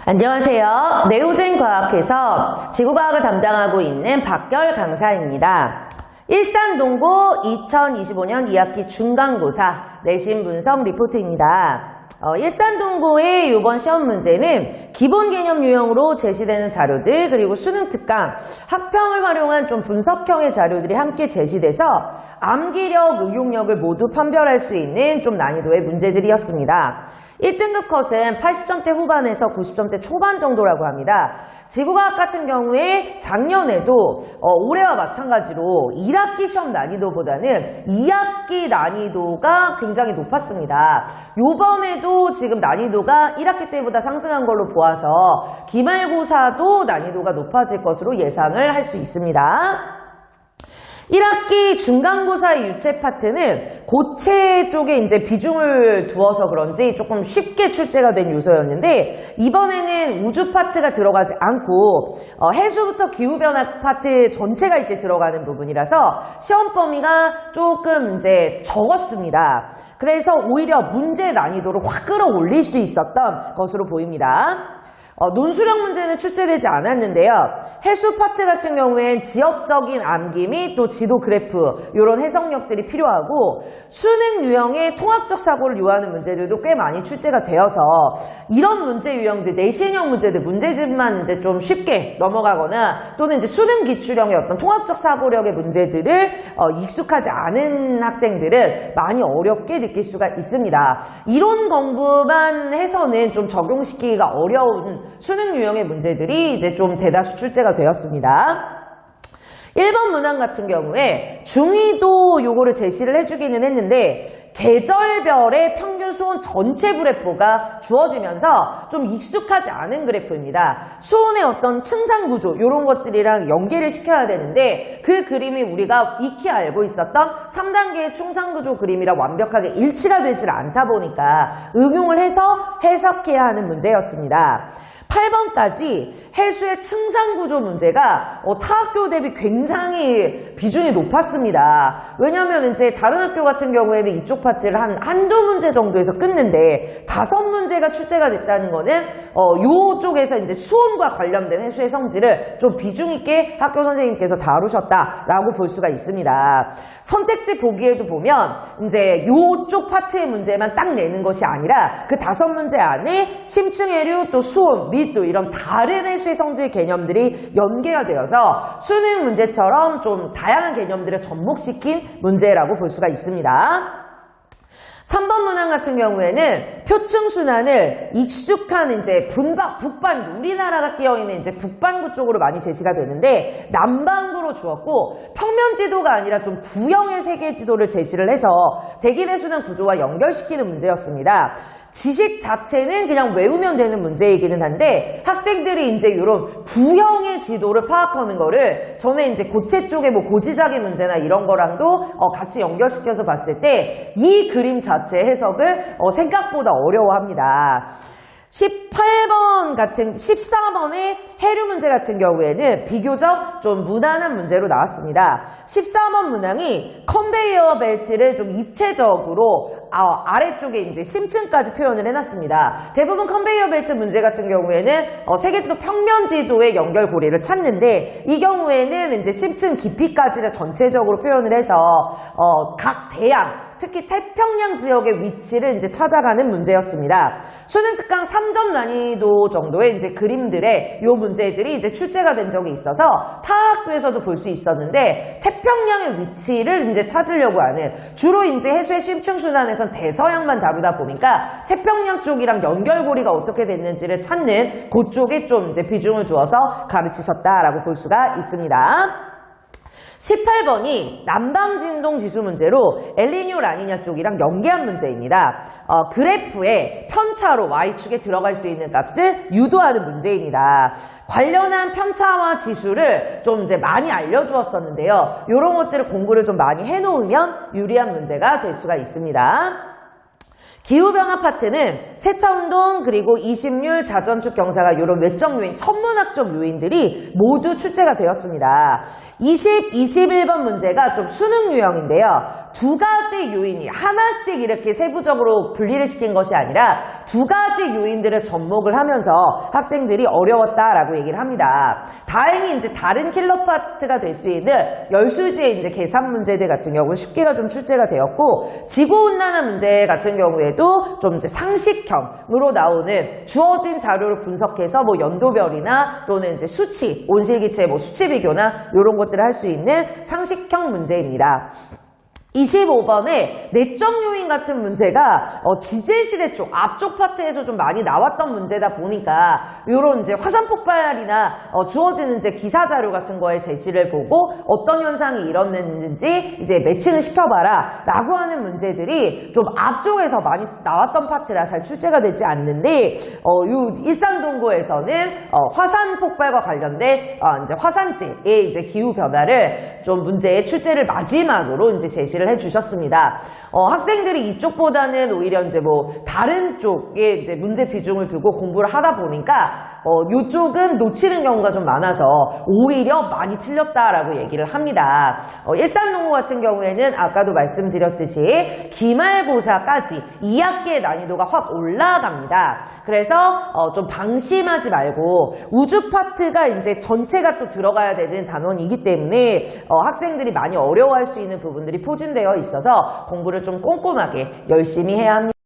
안녕하세요. 네오젠 과학에서 지구과학을 담당하고 있는 박결 강사입니다. 일산동고 2025년 2학기 중간고사 내신 분석 리포트입니다. 일산동고의 이번 시험 문제는 기본 개념 유형으로 제시되는 자료들 그리고 수능 특강, 학평을 활용한 좀 분석형의 자료들이 함께 제시돼서 암기력, 응용력을 모두 판별할 수 있는 좀 난이도의 문제들이었습니다. 1등급 컷은 80점대 후반에서 90점대 초반 정도라고 합니다. 지구과학 같은 경우에 작년에도 올해와 마찬가지로 1학기 시험 난이도보다는 2학기 난이도가 굉장히 높았습니다. 요번에도 지금 난이도가 1학기 때보다 상승한 걸로 보아서 기말고사도 난이도가 높아질 것으로 예상을 할 수 있습니다. 1학기 중간고사의 유체 파트는 고체 쪽에 이제 비중을 두어서 그런지 조금 쉽게 출제가 된 요소였는데 이번에는 우주 파트가 들어가지 않고 해수부터 기후변화 파트 전체가 이제 들어가는 부분이라서 시험 범위가 조금 이제 적었습니다. 그래서 오히려 문제 난이도를 확 끌어올릴 수 있었던 것으로 보입니다. 논술형 문제는 출제되지 않았는데요. 해수 파트 같은 경우엔 지역적인 암기 및 또 지도 그래프 이런 해석력들이 필요하고 수능 유형의 통합적 사고를 요하는 문제들도 꽤 많이 출제가 되어서 이런 문제 유형들, 내신형 문제들, 문제집만 이제 좀 쉽게 넘어가거나 또는 이제 수능 기출형의 어떤 통합적 사고력의 문제들을 익숙하지 않은 학생들은 많이 어렵게 느낄 수가 있습니다. 이론 공부만 해서는 좀 적용시키기가 어려운 수능 유형의 문제들이 이제 좀 대다수 출제가 되었습니다. 1번 문항 같은 경우에 중위도 요거를 제시를 해주기는 했는데 계절별의 평균 수온 전체 그래프가 주어지면서 좀 익숙하지 않은 그래프입니다. 수온의 어떤 층상 구조 이런 것들이랑 연계를 시켜야 되는데 그 그림이 우리가 익히 알고 있었던 3단계의 충상 구조 그림이랑 완벽하게 일치가 되질 않다 보니까 응용을 해서 해석해야 하는 문제였습니다. 8번까지 해수의 층상구조 문제가 타 학교 대비 굉장히 비중이 높았습니다. 왜냐하면 이제 다른 학교 같은 경우에는 이쪽 파트를 한두 문제 정도에서 끊는데 5문제가 출제가 됐다는 거는 요쪽에서 이제 수온과 관련된 해수의 성질을 좀 비중 있게 학교 선생님께서 다루셨다라고 볼 수가 있습니다. 선택지 보기에도 보면 이제 요쪽 파트의 문제만 딱 내는 것이 아니라 그 5문제 안에 심층 해류 또 수온 및 또 이런 다른 해수의 성질 개념들이 연계가 되어서 수능 문제처럼 좀 다양한 개념들을 접목시킨 문제라고 볼 수가 있습니다. 3번 문항 같은 경우에는 표층 순환을 익숙한 이제 북반구, 우리나라가 끼어있는 이제 북반구 쪽으로 많이 제시가 되는데 남반구로 주었고 평면 지도가 아니라 좀 구형의 세계 지도를 제시를 해서 대기대 순환 구조와 연결시키는 문제였습니다. 지식 자체는 그냥 외우면 되는 문제이기는 한데 학생들이 이제 이런 구형의 지도를 파악하는 거를 전에 이제 고체 쪽에 뭐 고지자기 문제나 이런 거랑도 같이 연결시켜서 봤을 때 이 그림 자체 해석을 생각보다 어려워합니다. 14번의 해류 문제 같은 경우에는 비교적 좀 무난한 문제로 나왔습니다. 14번 문항이 컨베이어 벨트를 좀 입체적으로 아래쪽에 이제 심층까지 표현을 해놨습니다. 대부분 컨베이어 벨트 문제 같은 경우에는 세계지도 평면 지도의 연결고리를 찾는데 이 경우에는 이제 심층 깊이까지를 전체적으로 표현을 해서 각 대양 특히 태평양 지역의 위치를 이제 찾아가는 문제였습니다. 수능 특강 3점 난이도 정도의 이제 그림들의 요 문제들이 이제 출제가 된 적이 있어서 타 학교에서도 볼 수 있었는데 태평양의 위치를 이제 찾으려고 하는 주로 이제 해수의 심층 순환에선 대서양만 다루다 보니까 태평양 쪽이랑 연결고리가 어떻게 됐는지를 찾는 그쪽에 좀 이제 비중을 두어서 가르치셨다라고 볼 수가 있습니다. 18번이 남방진동 지수 문제로 엘니뇨 라니냐 쪽이랑 연계한 문제입니다. 그래프에 편차로 Y축에 들어갈 수 있는 값을 유도하는 문제입니다. 관련한 편차와 지수를 좀 이제 많이 알려주었었는데요. 이런 것들을 공부를 좀 많이 해놓으면 유리한 문제가 될 수가 있습니다. 기후변화 파트는 세천동 그리고 이심률 자전축 경사가 이런 외적 요인, 천문학적 요인들이 모두 출제가 되었습니다. 20, 21번 문제가 좀 수능 유형인데요. 두 가지 요인이 하나씩 이렇게 세부적으로 분리를 시킨 것이 아니라 두 가지 요인들을 접목을 하면서 학생들이 어려웠다라고 얘기를 합니다. 다행히 이제 다른 킬러 파트가 될 수 있는 열수지의 이제 계산 문제들 같은 경우는 쉽게가 좀 출제가 되었고, 지구온난화 문제 같은 경우에도 좀 이제 상식형으로 나오는 주어진 자료를 분석해서 뭐 연도별이나 또는 이제 수치, 온실기체 뭐 수치 비교나 이런 것들을 할 수 있는 상식형 문제입니다. 25번에 내적 요인 같은 문제가 지질시대 쪽 앞쪽 파트에서 좀 많이 나왔던 문제다 보니까 이런 이제 화산 폭발이나 주어지는 이제 기사 자료 같은 거에 제시를 보고 어떤 현상이 일어났는지 이제 매칭을 시켜봐라 라고 하는 문제들이 좀 앞쪽에서 많이 나왔던 파트라 잘 출제가 되지 않는데 이 일산동고에서는 화산 폭발과 관련된 이제 화산지의 이제 기후 변화를 좀 문제의 출제를 마지막으로 이제 제시를 해주셨습니다. 학생들이 이쪽보다는 오히려 이제 뭐 다른 쪽에 이제 문제 비중을 두고 공부를 하다 보니까 이쪽은 놓치는 경우가 좀 많아서 오히려 많이 틀렸다라고 얘기를 합니다. 일산농고 같은 경우에는 아까도 말씀드렸듯이 기말고사까지 2학기의 난이도가 확 올라갑니다. 그래서 좀 방심하지 말고 우주 파트가 이제 전체가 또 들어가야 되는 단원이기 때문에 학생들이 많이 어려워할 수 있는 부분들이 포진되어 있어서 공부를 좀 꼼꼼하게 열심히 해야 합니다.